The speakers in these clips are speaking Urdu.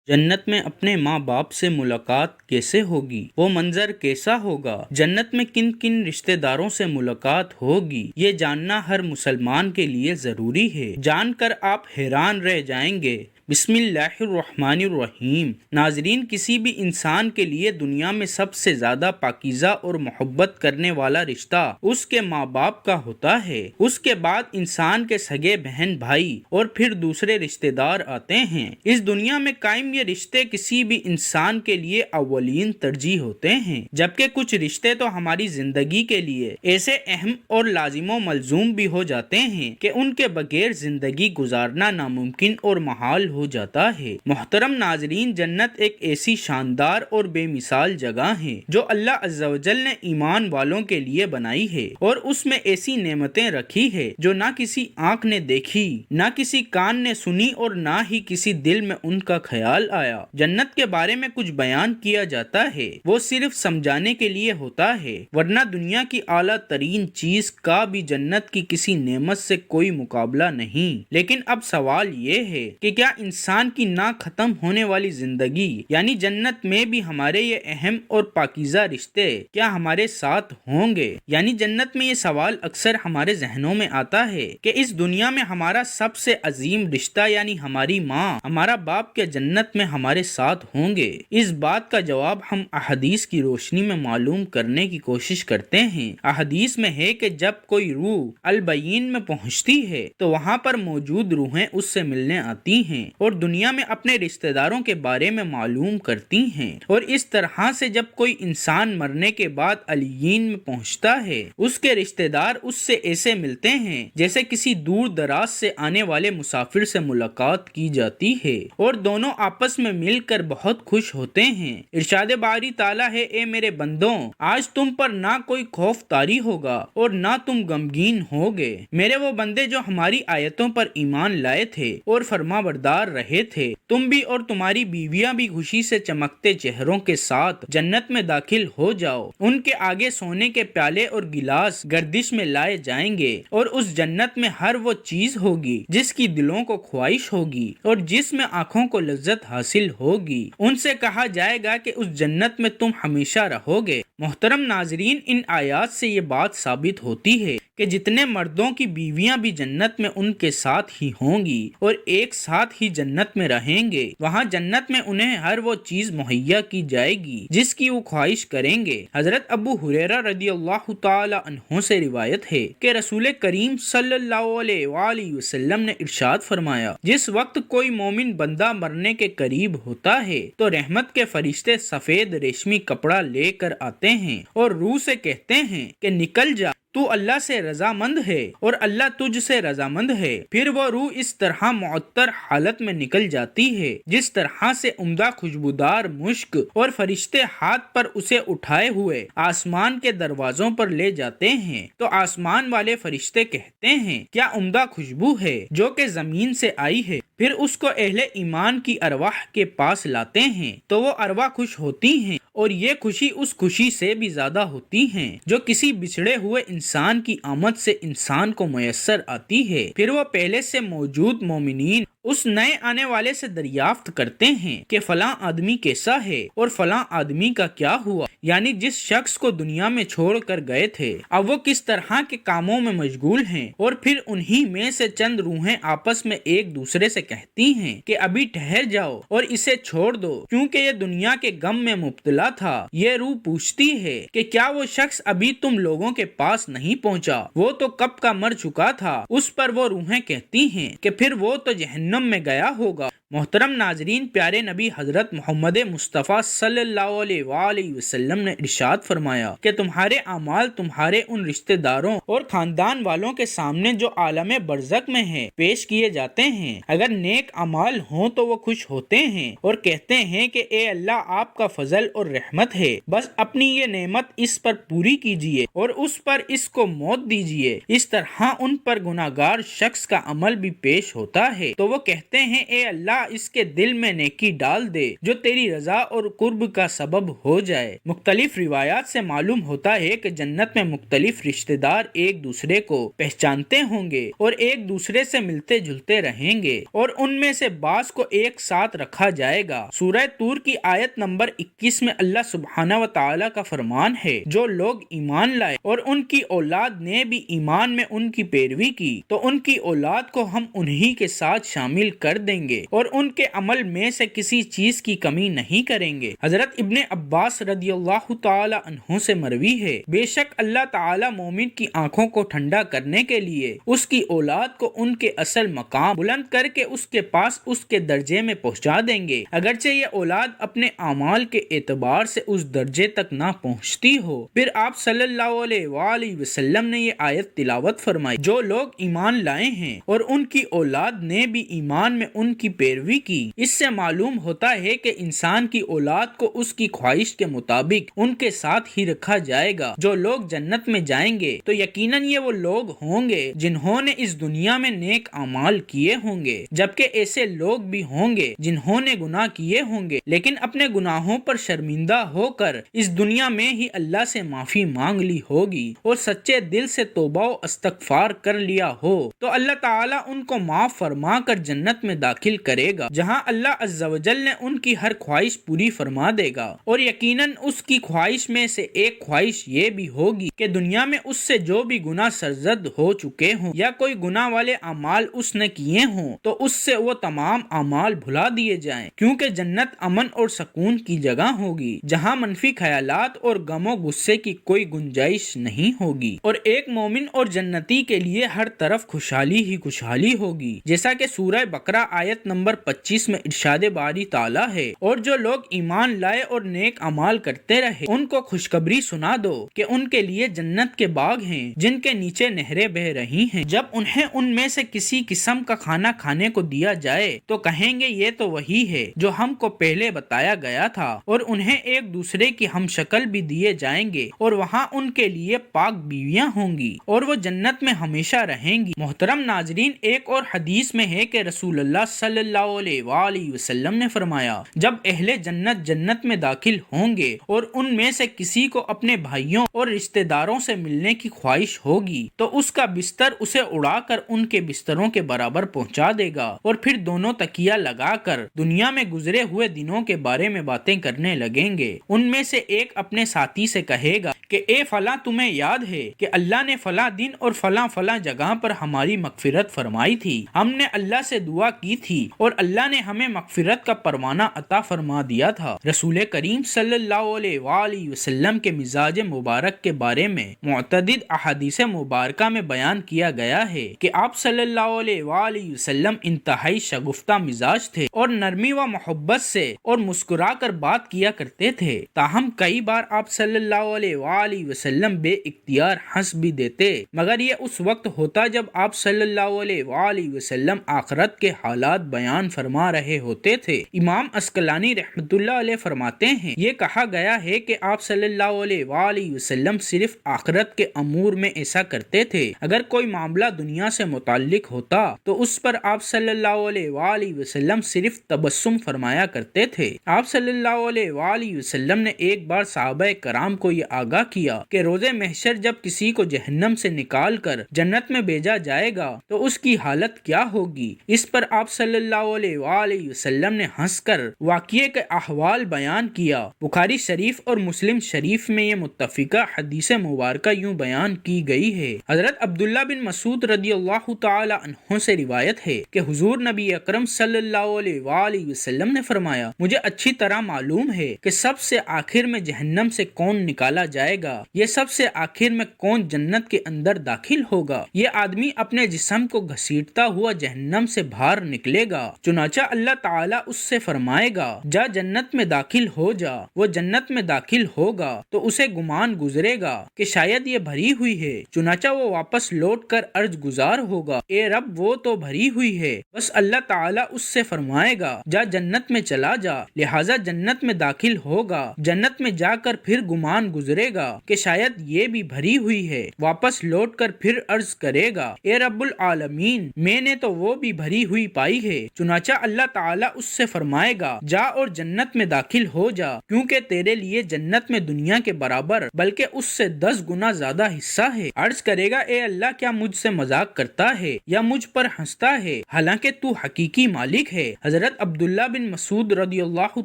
جنت میں اپنے ماں باپ سے ملاقات کیسے ہوگی؟ وہ منظر کیسا ہوگا؟ جنت میں کن کن رشتہ داروں سے ملاقات ہوگی؟ یہ جاننا ہر مسلمان کے لیے ضروری ہے۔ جان کر آپ حیران رہ جائیں گے۔ بسم اللہ الرحمن الرحیم۔ ناظرین، کسی بھی انسان کے لیے دنیا میں سب سے زیادہ پاکیزہ اور محبت کرنے والا رشتہ اس کے ماں باپ کا ہوتا ہے۔ اس کے بعد انسان کے سگے بہن بھائی اور پھر دوسرے رشتہ دار آتے ہیں۔ اس دنیا میں قائم یہ رشتے کسی بھی انسان کے لیے اولین ترجیح ہوتے ہیں، جبکہ کچھ رشتے تو ہماری زندگی کے لیے ایسے اہم اور لازم و ملزوم بھی ہو جاتے ہیں کہ ان کے بغیر زندگی گزارنا ناممکن اور محال ہو جاتا ہے۔ محترم ناظرین، جنت ایک ایسی شاندار اور بے مثال جگہ ہے جو اللہ عز و جل نے ایمان والوں کے لیے بنائی ہے، اور اس میں ایسی نعمتیں رکھی ہے جو نہ کسی آنکھ نے دیکھی، نہ کسی کان نے سنی اور نہ ہی کسی دل میں ان کا خیال آیا۔ جنت کے بارے میں کچھ بیان کیا جاتا ہے وہ صرف سمجھانے کے لیے ہوتا ہے، ورنہ دنیا کی اعلیٰ ترین چیز کا بھی جنت کی کسی نعمت سے کوئی مقابلہ نہیں۔ لیکن اب سوال یہ ہے کہ کیا انسان کی نہ ختم ہونے والی زندگی یعنی جنت میں بھی ہمارے یہ اہم اور پاکیزہ رشتے کیا ہمارے ساتھ ہوں گے؟ یعنی جنت میں یہ سوال اکثر ہمارے ذہنوں میں آتا ہے کہ اس دنیا میں ہمارا سب سے عظیم رشتہ یعنی ہماری ماں، ہمارا باپ کے جنت میں ہمارے ساتھ ہوں گے؟ اس بات کا جواب ہم احادیث کی روشنی میں معلوم کرنے کی کوشش کرتے ہیں۔ احادیث میں ہے کہ جب کوئی روح البیین میں پہنچتی ہے تو وہاں پر موجود روحیں اس سے ملنے آتی ہیں اور دنیا میں اپنے رشتہ داروں کے بارے میں معلوم کرتی ہیں، اور اس طرح سے جب کوئی انسان مرنے کے بعد علیین میں پہنچتا ہے اس کے رشتہ دار اس سے ایسے ملتے ہیں جیسے کسی دور دراز سے آنے والے مسافر سے ملاقات کی جاتی ہے، اور دونوں آپس میں مل کر بہت خوش ہوتے ہیں۔ ارشاد باری تعالیٰ ہے، اے میرے بندوں، آج تم پر نہ کوئی خوف طاری ہوگا اور نہ تم غمگین ہوگے۔ میرے وہ بندے جو ہماری آیتوں پر ایمان لائے تھے اور فرما بردار رہے تھے، تم بھی اور تمہاری بیویاں بھی خوشی سے چمکتے چہروں کے ساتھ جنت میں داخل ہو جاؤ۔ ان کے آگے سونے کے پیالے اور گلاس گردش میں لائے جائیں گے، اور اس جنت میں ہر وہ چیز ہوگی جس کی دلوں کو خواہش ہوگی اور جس میں آنکھوں کو لذت حاصل ہوگی۔ ان سے کہا جائے گا کہ اس جنت میں تم ہمیشہ رہو گے۔ محترم ناظرین، ان آیات سے یہ بات ثابت ہوتی ہے کہ جتنے مردوں کی بیویاں بھی جنت میں ان کے ساتھ ہی ہوں گی اور ایک ساتھ ہی جنت میں رہیں گے، وہاں جنت میں انہیں ہر وہ چیز مہیا کی جائے گی جس کی وہ خواہش کریں گے۔ حضرت ابو ہریرہ رضی اللہ تعالی عنہ سے روایت ہے کہ رسول کریم صلی اللہ علیہ وآلہ وسلم نے ارشاد فرمایا، جس وقت کوئی مومن بندہ مرنے کے قریب ہوتا ہے تو رحمت کے فرشتے سفید ریشمی کپڑا لے کر آتے ہیں اور روح سے کہتے ہیں کہ نکل جا، تو اللہ سے رضامند ہے اور اللہ تجھ سے رضامند ہے۔ پھر وہ روح اس طرح معطر حالت میں نکل جاتی ہے جس طرح سے عمدہ خوشبودار مشک، اور فرشتے ہاتھ پر اسے اٹھائے ہوئے آسمان کے دروازوں پر لے جاتے ہیں تو آسمان والے فرشتے کہتے ہیں کیا عمدہ خوشبو ہے جو کہ زمین سے آئی ہے۔ پھر اس کو اہل ایمان کی ارواح کے پاس لاتے ہیں تو وہ ارواح خوش ہوتی ہیں، اور یہ خوشی اس خوشی سے بھی زیادہ ہوتی ہیں جو کسی بچھڑے ہوئے انسان کی آمد سے انسان کو میسر آتی ہے۔ پھر وہ پہلے سے موجود مومنین اس نئے آنے والے سے دریافت کرتے ہیں کہ فلاں آدمی کیسا ہے اور فلاں آدمی کا کیا ہوا، یعنی جس شخص کو دنیا میں چھوڑ کر گئے تھے اب وہ کس طرح کے کاموں میں مشغول ہیں، اور پھر انہی میں سے چند روحیں آپس میں ایک دوسرے سے کہتی ہیں کہ ابھی ٹھہر جاؤ اور اسے چھوڑ دو کیونکہ یہ دنیا کے غم میں مبتلا تھا۔ یہ روح پوچھتی ہے کہ کیا وہ شخص ابھی تم لوگوں کے پاس نہیں پہنچا؟ وہ تو کب کا مر چکا تھا۔ اس پر وہ روحیں کہتی ہیں کہ پھر وہ تو جہنم میں گیا ہوگا۔ محترم ناظرین، پیارے نبی حضرت محمد مصطفیٰ صلی اللہ علیہ وآلہ وسلم نے ارشاد فرمایا کہ تمہارے اعمال تمہارے ان رشتہ داروں اور خاندان والوں کے سامنے جو عالم برزخ میں ہیں پیش کیے جاتے ہیں۔ اگر نیک اعمال ہوں تو وہ خوش ہوتے ہیں اور کہتے ہیں کہ اے اللہ، آپ کا فضل اور رحمت ہے، بس اپنی یہ نعمت اس پر پوری کیجیے اور اس پر اس کو موت دیجیے۔ اس طرح ان پر گناہگار شخص کا عمل بھی پیش ہوتا ہے تو وہ کہتے ہیں اے اللہ، تعالیٰ اس کے دل میں نیکی ڈال دے جو تیری رضا اور قرب کا سبب ہو جائے۔ مختلف روایات سے معلوم ہوتا ہے کہ جنت میں مختلف رشتہ دار ایک دوسرے کو پہچانتے ہوں گے اور ایک دوسرے سے ملتے جلتے رہیں گے، اور ان میں سے بعض کو ایک ساتھ رکھا جائے گا۔ سورہ طور کی آیت نمبر 21 میں اللہ سبحانہ و تعالیٰ کا فرمان ہے، جو لوگ ایمان لائے اور ان کی اولاد نے بھی ایمان میں ان کی پیروی کی تو ان کی اولاد کو ہم انہی کے ساتھ شامل کر دیں گے اور ان کے عمل میں سے کسی چیز کی کمی نہیں کریں گے۔ حضرت ابن عباس رضی اللہ تعالی عنہ سے مروی ہے، بے شک اللہ تعالی مومن کی آنکھوں کو ٹھنڈا کرنے کے لیے اس کی اولاد کو ان کے اصل مقام بلند کر کے اس کے پاس اس کے درجے میں پہنچا دیں گے، اگرچہ یہ اولاد اپنے اعمال کے اعتبار سے اس درجے تک نہ پہنچتی ہو۔ پھر آپ صلی اللہ علیہ وآلہ وسلم نے یہ آیت تلاوت فرمائی، جو لوگ ایمان لائے ہیں اور ان کی اولاد نے بھی ایمان میں ان کی پیروی کی۔ اس سے معلوم ہوتا ہے کہ انسان کی اولاد کو اس کی خواہش کے مطابق ان کے ساتھ ہی رکھا جائے گا۔ جو لوگ جنت میں جائیں گے تو یقیناً یہ وہ لوگ ہوں گے جنہوں نے اس دنیا میں نیک اعمال کیے ہوں گے، جبکہ ایسے لوگ بھی ہوں گے جنہوں نے گناہ کیے ہوں گے لیکن اپنے گناہوں پر شرمندہ ہو کر اس دنیا میں ہی اللہ سے معافی مانگ لی ہوگی اور سچے دل سے توبہ و استغفار کر لیا ہو تو اللہ تعالیٰ ان کو معاف فرما کر جنت میں داخل کرے گا، جہاں اللہ عز و جل نے ان کی ہر خواہش پوری فرما دے گا۔ اور یقیناً اس کی خواہش میں سے ایک خواہش یہ بھی ہوگی کہ دنیا میں اس سے جو بھی گناہ سرزد ہو چکے ہوں یا کوئی گناہ والے اعمال اس نے کیے ہوں تو اس سے وہ تمام اعمال بھلا دیے جائیں، کیونکہ جنت امن اور سکون کی جگہ ہوگی جہاں منفی خیالات اور غم و غصے کی کوئی گنجائش نہیں ہوگی، اور ایک مومن اور جنتی کے لیے ہر طرف خوشحالی ہی خوشحالی ہوگی، جیسا کہ سورہ بقرہ آیت نمبر 25 میں ارشاد باری تعالیٰ ہے، اور جو لوگ ایمان لائے اور نیک اعمال کرتے رہے ان کو خوشخبری سنا دو کہ ان کے لیے جنت کے باغ ہیں جن کے نیچے نہریں بہ رہی ہیں، جب انہیں ان میں سے کسی قسم کا کھانا کھانے کو دیا جائے تو کہیں گے یہ تو وہی ہے جو ہم کو پہلے بتایا گیا تھا، اور انہیں ایک دوسرے کی ہم شکل بھی دیے جائیں گے اور وہاں ان کے لیے پاک بیویاں ہوں گی اور وہ جنت میں ہمیشہ رہیں گی۔ محترم ناظرین، ایک اور حدیث میں ہے کہ رسول اللہ صلی اللہ علیہ وآلہ وسلم نے فرمایا، جب اہل جنت میں داخل ہوں گے اور ان میں سے کسی کو اپنے بھائیوں اور رشتہ داروں سے ملنے کی خواہش ہوگی تو اس کا بستر اسے اڑا کر ان کے بستروں کے برابر پہنچا دے گا، اور پھر دونوں تکیہ لگا کر دنیا میں گزرے ہوئے دنوں کے بارے میں باتیں کرنے لگیں گے۔ ان میں سے ایک اپنے ساتھی سے کہے گا کہ اے فلاں، تمہیں یاد ہے کہ اللہ نے فلاں دن اور فلاں جگہ پر ہماری مغفرت فرمائی تھی، ہم نے اللہ سے دعا کی تھی اور اللہ نے ہمیں مغفرت کا پروانہ عطا فرما دیا تھا۔ رسول کریم صلی اللہ علیہ وآلہ وسلم کے مزاج مبارک کے بارے میں معتدد احادیث مبارکہ میں بیان کیا گیا ہے کہ آپ صلی اللہ علیہ وآلہ وسلم انتہائی شگفتہ مزاج تھے اور نرمی و محبت سے اور مسکرا کر بات کیا کرتے تھے، تاہم کئی بار آپ صلی اللہ علیہ وآلہ وسلم بے اختیار ہنس بھی دیتے، مگر یہ اس وقت ہوتا جب آپ صلی اللہ علیہ وآلہ وسلم آخرت کے حالات بیان فرما رہے ہوتے تھے۔ امام عسقلانی رحمۃ اللہ علیہ فرماتے ہیں، یہ کہا گیا ہے کہ آپ صلی اللہ علیہ وآلہ وسلم صرف آخرت کے امور میں ایسا کرتے تھے، اگر کوئی معاملہ دنیا سے متعلق ہوتا تو اس پر آپ صلی اللہ علیہ وآلہ وسلم صرف تبسم فرمایا کرتے تھے۔ آپ صلی اللہ علیہ وآلہ وسلم نے ایک بار صحابہ کرام کو یہ آگاہ کیا کہ روز محشر جب کسی کو جہنم سے نکال کر جنت میں بھیجا جائے گا تو اس کی حالت کیا ہوگی۔ اس پر آپ صلی اللہ علیہ وآلہ وسلم نے ہنس کر واقعے کے احوال بیان کیا۔ بخاری شریف اور مسلم شریف میں یہ متفقہ حدیث مبارکہ یوں بیان کی گئی ہے۔ حضرت عبداللہ بن مسعود رضی اللہ تعالی عنہ سے روایت ہے کہ حضور نبی اکرم صلی اللہ علیہ وآلہ وسلم نے فرمایا، مجھے اچھی طرح معلوم ہے کہ سب سے آخر میں جہنم سے کون نکالا جائے گا، یہ سب سے آخر میں کون جنت کے اندر داخل ہوگا۔ یہ آدمی اپنے جسم کو گھسیٹتا ہوا جہنم سے باہر نکلے گا، چنانچہ اللہ تعالیٰ اس سے فرمائے گا جا جنت میں داخل ہو جا۔ وہ جنت میں داخل ہوگا تو اسے گمان گزرے گا کہ شاید یہ بھری ہوئی ہے، چنانچہ وہ واپس لوٹ کر عرض گزار ہوگا، اے رب وہ تو بھری ہوئی ہے۔ بس اللہ تعالیٰ اس سے فرمائے گا جا جنت میں چلا جا، لہٰذا جنت میں داخل ہوگا۔ جنت میں جا کر پھر گمان گزرے گا کہ شاید یہ بھی بھری ہوئی ہے، واپس لوٹ کر پھر عرض کرے گا، اے رب العالمین میں نے تو وہ بھی بھری ہوئی پائی ہے، چنانچہ چنانچہ اللہ تعالیٰ اس سے فرمائے گا جا اور جنت میں داخل ہو جا، کیونکہ تیرے لیے جنت میں دنیا کے برابر بلکہ اس سے 10 گنا زیادہ حصہ ہے۔ عرض کرے گا اے اللہ کیا مجھ سے مذاق کرتا ہے یا مجھ پر ہنستا ہے، حالانکہ تو حقیقی مالک ہے۔ حضرت عبداللہ بن مسعود رضی اللہ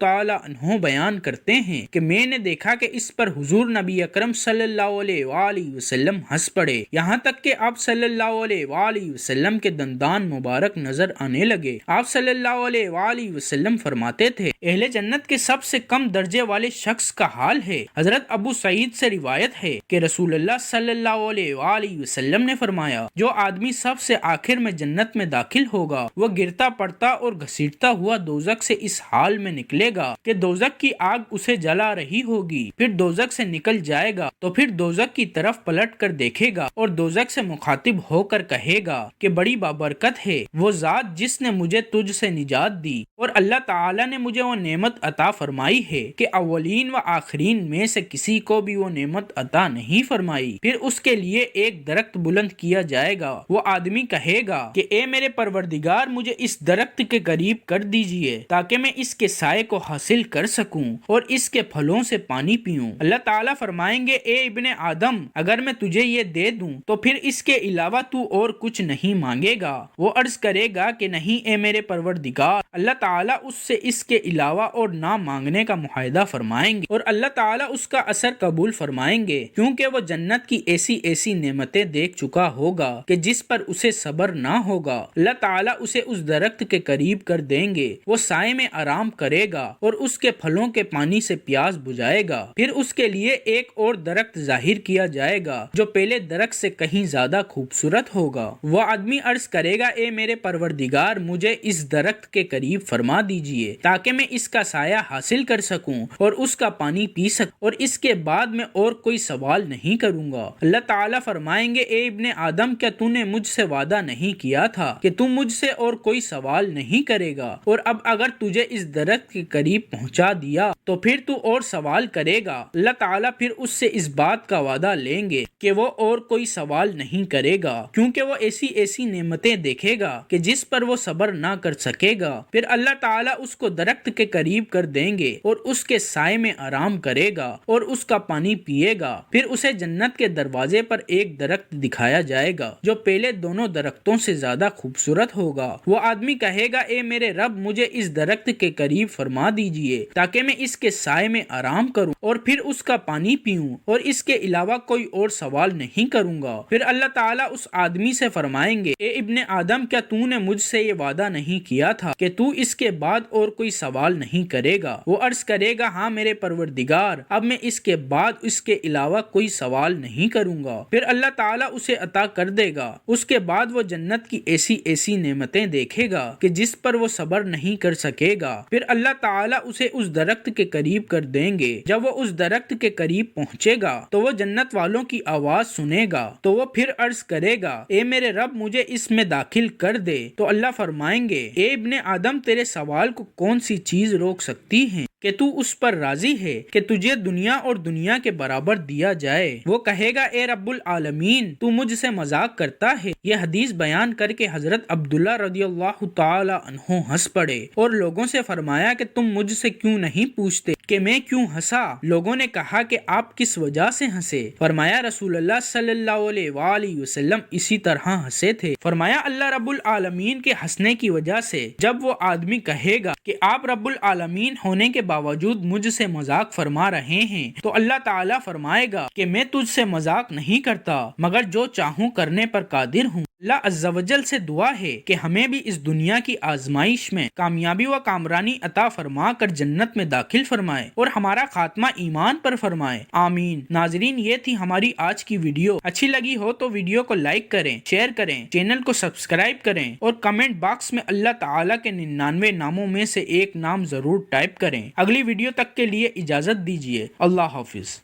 تعالی عنہ بیان کرتے ہیں کہ میں نے دیکھا کہ اس پر حضور نبی اکرم صلی اللہ علیہ وآلہ وسلم ہنس پڑے، یہاں تک کہ آپ صلی اللہ علیہ وآلہ وسلم کے دندان مبارک نظر آنے لگے۔ آپ صلی اللہ علیہ وآلہ وسلم فرماتے تھے اہل جنت کے سب سے کم درجے والے شخص کا حال ہے۔ حضرت ابو سعید سے روایت ہے کہ رسول اللہ صلی اللہ علیہ وآلہ وسلم نے فرمایا جو آدمی سب سے آخر میں جنت میں داخل ہوگا وہ گرتا پڑتا اور گھسیٹتا ہوا دوزخ سے اس حال میں نکلے گا کہ دوزخ کی آگ اسے جلا رہی ہوگی، پھر دوزخ سے نکل جائے گا تو پھر دوزخ کی طرف پلٹ کر دیکھے گا اور دوزخ سے مخاطب ہو کر کہے گا کہ بڑی بابرکت ہے وہ ذات جس نے مجھے تجھ سے نجات دی، اور اللہ تعالیٰ نے مجھے وہ نعمت عطا فرمائی ہے کہ اولین و آخرین میں سے کسی کو بھی وہ نعمت عطا نہیں فرمائی۔ پھر اس کے لیے ایک درخت بلند کیا جائے گا، وہ آدمی کہے گا کہ اے میرے پروردگار مجھے اس درخت کے قریب کر دیجئے تاکہ میں اس کے سائے کو حاصل کر سکوں اور اس کے پھلوں سے پانی پیوں۔ اللہ تعالیٰ فرمائیں گے اے ابن آدم اگر میں تجھے یہ دے دوں تو پھر اس کے علاوہ تو اور کچھ نہیں مانگے گا؟ وہ عرض کرے گا کہ نہیں اے میرے پروردگار۔ اللہ تعالیٰ اس سے اس کے علاوہ اور نہ مانگنے کا معاہدہ فرمائیں گے اور اللہ تعالیٰ اس کا اثر قبول فرمائیں گے، کیونکہ وہ جنت کی ایسی نعمتیں دیکھ چکا ہوگا کہ جس پر اسے صبر نہ ہوگا۔ اللہ تعالیٰ اسے اس درخت کے قریب کر دیں گے، وہ سائے میں آرام کرے گا اور اس کے پھلوں کے پانی سے پیاس بجھائے گا۔ پھر اس کے لیے ایک اور درخت ظاہر کیا جائے گا جو پہلے درخت سے کہیں زیادہ خوبصورت ہوگا۔ وہ آدمی عرض کرے گا اے میرے پروردگار مجھے اس درخت کے قریب فرما دیجئے تاکہ میں اس کا سایہ حاصل کر سکوں اور اس کا پانی پی سکوں، اور اس کے بعد میں اور کوئی سوال نہیں کروں گا۔ اللہ تعالیٰ فرمائیں گے اے ابن آدم کیا تو نے مجھ سے وعدہ نہیں کیا تھا کہ تم مجھ سے اور کوئی سوال نہیں کرے گا، اور اب اگر تجھے اس درخت کے قریب پہنچا دیا تو پھر تو اور سوال کرے گا۔ اللہ تعالیٰ پھر اس سے اس بات کا وعدہ لیں گے کہ وہ اور کوئی سوال نہیں کرے گا، کیونکہ وہ ایسی نعمتیں دیکھے گا کہ جس پر وہ صبر نہ کر سکے گا۔ پھر اللہ تعالیٰ اس کو درخت کے قریب کر دیں گے اور اس کے سائے میں آرام کرے گا اور اس کا پانی پیے گا۔ پھر اسے جنت کے دروازے پر ایک درخت دکھایا جائے گا جو پہلے دونوں درختوں سے زیادہ خوبصورت ہوگا۔ وہ آدمی کہے گا اے میرے رب مجھے اس درخت کے قریب فرما دیجئے تاکہ میں اس کے سائے میں آرام کروں اور پھر اس کا پانی پیوں اور اس کے علاوہ کوئی اور سوال نہیں کروں گا۔ پھر اللہ تعالیٰ اس آدمی سے فرمائیں گے اے ابن آدم کیا تو نے مجھ سے یہ وعدہ نہیں کیا تھا کہ تو اس کے بعد اور کوئی سوال نہیں کرے گا؟ وہ عرض کرے گا ہاں میرے پروردگار اب میں اس کے بعد اس کے علاوہ کوئی سوال نہیں کروں گا۔ پھر اللہ تعالیٰ اسے عطا کر دے گا۔ اس کے بعد وہ جنت کی ایسی نعمتیں دیکھے گا کہ جس پر وہ صبر نہیں کر سکے گا۔ پھر اللہ تعالیٰ اسے اس درخت کے قریب کر دیں گے۔ جب وہ اس درخت کے قریب پہنچے گا تو وہ جنت والوں کی آواز سنے گا تو وہ پھر عرض کرے گا اے میرے رب مجھے اس میں داخل کر دے، تو اللہ فرمائیں گے اے ابن آدم تیرے سوال کو کون سی چیز روک سکتی ہے کہ تو اس پر راضی ہے کہ تجھے دنیا اور دنیا کے برابر دیا جائے؟ وہ کہے گا اے رب العالمین تو مجھ سے مذاق کرتا ہے۔ یہ حدیث بیان کر کے حضرت عبداللہ رضی اللہ تعالی عنہ ہنس پڑے اور لوگوں سے فرمایا کہ تم مجھ سے کیوں نہیں پوچھتے کہ میں کیوں ہنسا؟ لوگوں نے کہا کہ آپ کس وجہ سے ہنسے؟ فرمایا رسول اللہ صلی اللہ علیہ وآلہ وسلم اسی طرح ہنسے تھے۔ فرمایا اللہ رب العالمین کے ہنسنے کی وجہ سے جب وہ آدمی کہے گا کہ آپ رب العالمین ہونے کے باوجود مجھ سے مذاق فرما رہے ہیں تو اللہ تعالیٰ فرمائے گا کہ میں تجھ سے مذاق نہیں کرتا مگر جو چاہوں کرنے پر قادر ہوں۔ اللہ عز و جل سے دعا ہے کہ ہمیں بھی اس دنیا کی آزمائش میں کامیابی و کامرانی عطا فرما کر جنت میں داخل فرمائے اور ہمارا خاتمہ ایمان پر فرمائے، آمین۔ ناظرین یہ تھی ہماری آج کی ویڈیو، اچھی لگی ہو تو ویڈیو کو لائک کریں، شیئر کریں، چینل کو سبسکرائب کریں اور کمنٹ باکس میں اللہ تعالیٰ کے 99 ناموں میں سے ایک نام ضرور ٹائپ کریں۔ اگلی ویڈیو تک کے لیے اجازت دیجیے، اللہ حافظ۔